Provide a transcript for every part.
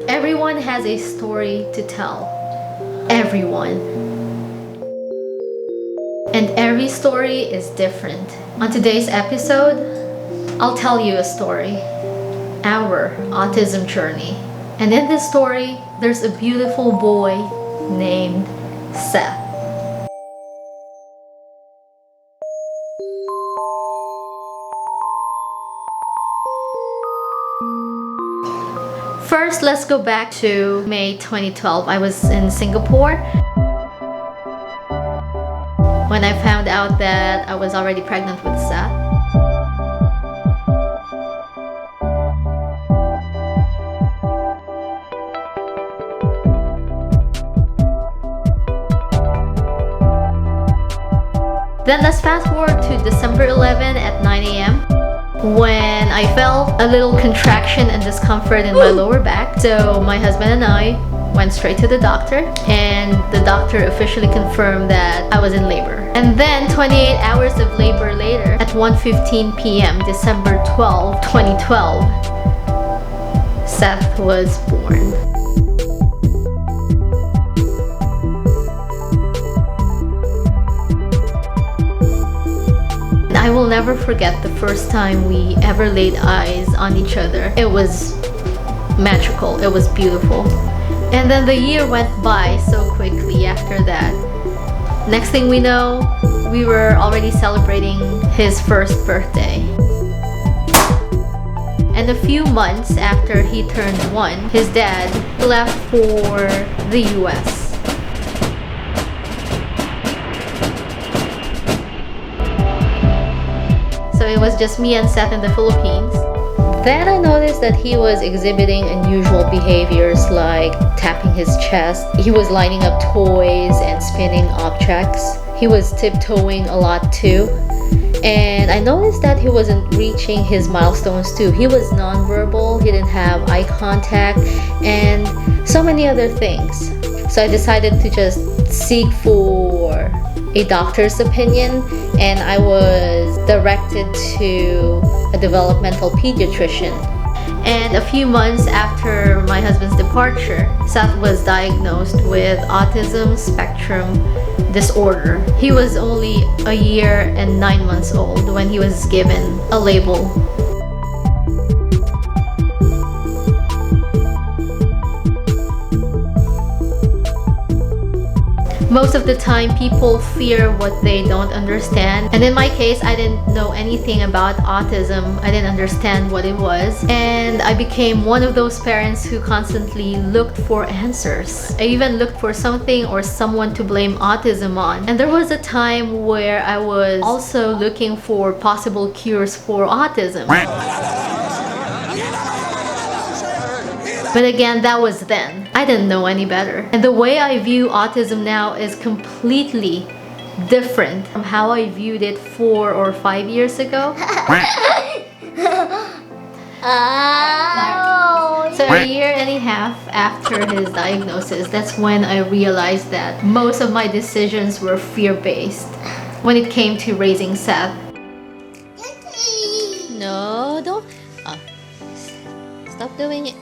Everyone has a story to tell. Everyone. And every story is different. On today's episode, I'll tell you a story. Our autism journey. And in this story, there's a beautiful boy named Seth. First, let's go back to May 2012. I was in Singapore when I found out that I was already pregnant with Seth. Then let's fast forward to December 11 at 9 a.m. when I felt a little contraction and discomfort in my lower back. So my husband and I went straight to the doctor, and the doctor officially confirmed that I was in labor. And then 28 hours of labor later, at 1:15 p.m. December 12, 2012, Seth was born. I will never forget the first time we ever laid eyes on each other. It was magical. It was beautiful. And then the year went by so quickly after that. Next thing we know, we were already celebrating his first birthday. And a few months after he turned 1, his dad left for the US. So it was just me and Seth in the Philippines. Then I noticed that he was exhibiting unusual behaviors like tapping his chest. He was lining up toys and spinning objects. He was tiptoeing a lot too. And I noticed that he wasn't reaching his milestones too. He was nonverbal, he didn't have eye contact, and so many other things. So I decided to just seek for a doctor's opinion, and I was directed to a developmental pediatrician. And a few months after my husband's departure, Seth was diagnosed with autism spectrum disorder. He was only a year and 9 months old when he was given a label. Most of the time, people fear what they don't understand. And in my case, I didn't know anything about autism. I didn't understand what it was. And I became one of those parents who constantly looked for answers. I even looked for something or someone to blame autism on. And there was a time where I was also looking for possible cures for autism. But again, that was then. I didn't know any better. And the way I view autism now is completely different from how I viewed it 4 or 5 years ago. So a year and a half after his diagnosis, that's when I realized that most of my decisions were fear-based when it came to raising Seth. No, don't. Stop doing it.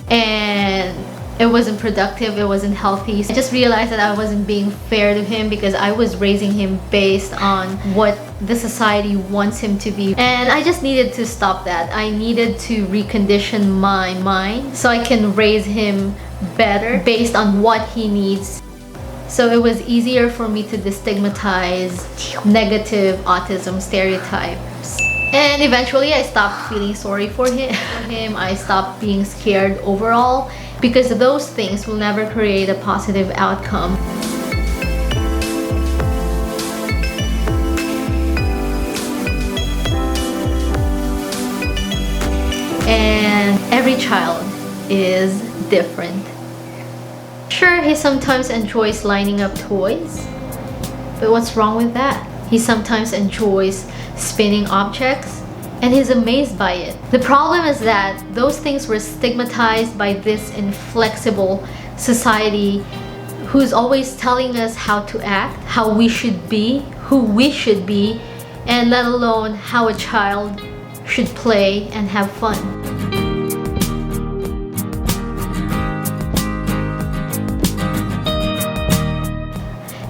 And it wasn't productive, it wasn't healthy. I just realized that I wasn't being fair to him because I was raising him based on what the society wants him to be. And I just needed to stop that. I needed to recondition my mind so I can raise him better based on what he needs. So it was easier for me to destigmatize negative autism stereotypes. And eventually I stopped feeling sorry for him. I stopped being scared overall because those things will never create a positive outcome. And every child is different. Sure, he sometimes enjoys lining up toys, but what's wrong with that? He sometimes enjoys spinning objects, and he's amazed by it. The problem is that those things were stigmatized by this inflexible society who's always telling us how to act, how we should be, who we should be, and let alone how a child should play and have fun.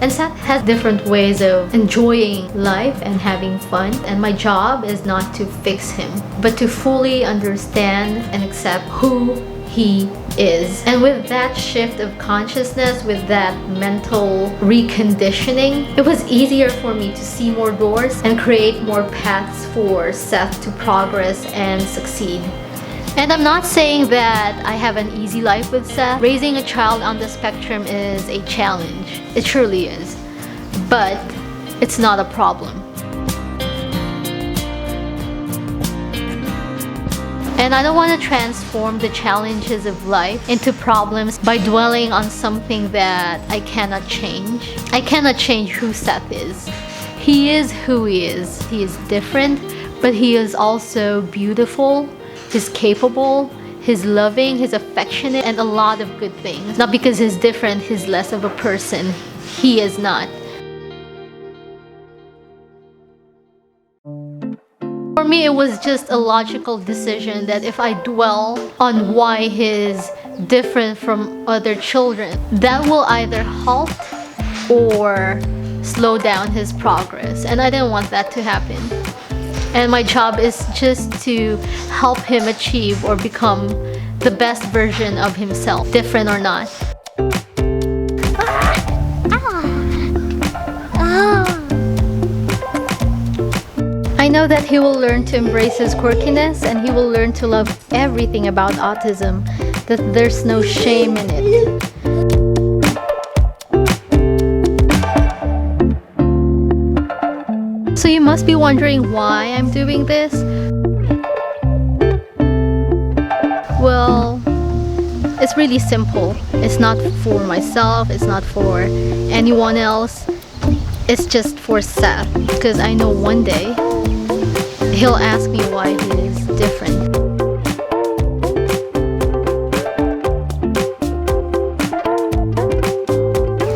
And Seth has different ways of enjoying life and having fun, and my job is not to fix him, but to fully understand and accept who he is. And with that shift of consciousness, with that mental reconditioning, it was easier for me to see more doors and create more paths for Seth to progress and succeed. And I'm not saying that I have an easy life with Seth. Raising a child on the spectrum is a challenge. It surely is. But it's not a problem. And I don't want to transform the challenges of life into problems by dwelling on something that I cannot change. I cannot change who Seth is. He is who he is. He is different, but he is also beautiful. He's capable, he's loving, he's affectionate, and a lot of good things. Not because he's different, he's less of a person. He is not. For me, it was just a logical decision that if I dwell on why he's different from other children, that will either halt or slow down his progress. And I didn't want that to happen. And my job is just to help him achieve or become the best version of himself, different or not. I know that he will learn to embrace his quirkiness, and he will learn to love everything about autism, that there's no shame in it. So you must be wondering why I'm doing this. Well, it's really simple. It's not for myself, it's not for anyone else. It's just for Seth, because I know one day he'll ask me why he is different.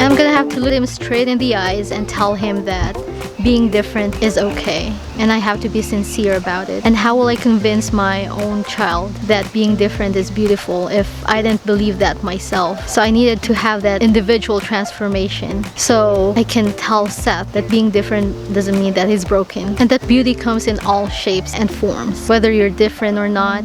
I'm gonna have to look him straight in the eyes and tell him that being different is okay, and I have to be sincere about it. And how will I convince my own child that being different is beautiful if I didn't believe that myself? So I needed to have that individual transformation so I can tell Seth that being different doesn't mean that he's broken, and that beauty comes in all shapes and forms, whether you're different or not.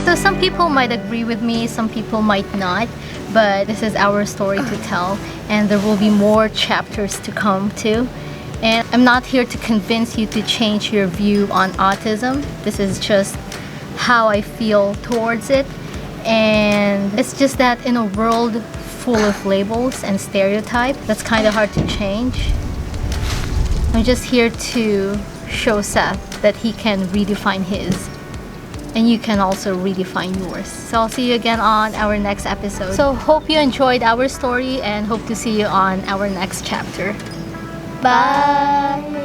So some people might agree with me, some people might not, but this is our story to tell, and there will be more chapters to come too. And I'm not here to convince you to change your view on autism. This is just how I feel towards it. And it's just that in a world full of labels and stereotypes, that's kind of hard to change. I'm just here to show Seth that he can redefine his. And you can also redefine yours. So I'll see you again on our next episode. So hope you enjoyed our story, and hope to see you on our next chapter. Bye!